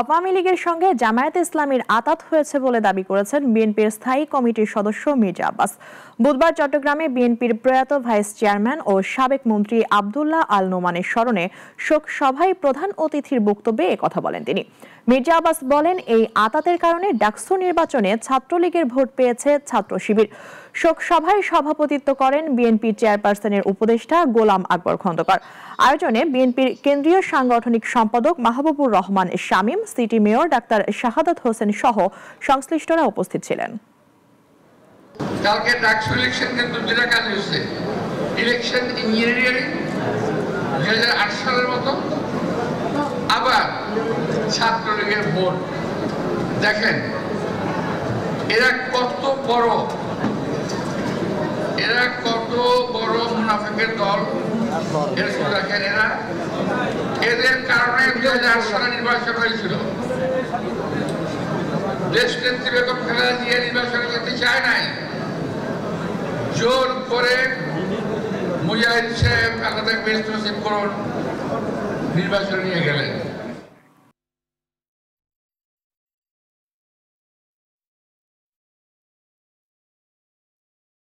আওয়ামী লীগের সঙ্গে জামায়াতে ইসলামীর আঁতাত হয়েছে বলে দাবি করেছেন বিএনপির স্থায়ী কমিটির সদস্য মির্জা আব্বাস। বুধবার চট্টগ্রামে বিএনপির প্রয়াত ভাইস চেয়ারম্যান ও সাবেক মন্ত্রী আব্দুল্লাহ আল নোমানের স্মরণে শোক সভায় প্রধান অতিথির বক্তব্যে একথা বলেন তিনি। মির্জা আব্বাস বলেন, এই আঁতাতের কারণে ডাকসু নির্বাচনে ছাত্রলীগের ভোট পেয়েছে ছাত্র শিবির। শোক সভায় সভাপতিত্ব করেন বিএনপির চেয়ারপারসনের উপদেষ্টা গোলাম আকবর খন্দকার। আয়োজনে বিএনপির কেন্দ্রীয় সাংগঠনিক সম্পাদক Mahbubur Rahman Shamim, city mayor doctor Shahadat Hossain সহ সংশ্লিষ্টরা উপস্থিত ছিলেন। কালকে ডাকসু ইলেকশন কিন্তু যেটা কাজ হয়েছে, ইলেকশন ইঞ্জিনিয়ারিং 2008 সালের মতো, আবার ছাত্রলীগের ভোট। দেখেন এরা কত বড় মুনাফিকের দল। দেখেন এদের কারণে 2008 সালে নির্বাচন হয়েছিল। দেশনেত্রী বেগম খালেদা জিয়া নির্বাচনে যেতে চায় নাই, জোর করে মুজাহিদ সাহেব আলাদা বেস্ট করুন নির্বাচনে নিয়ে গেলেন।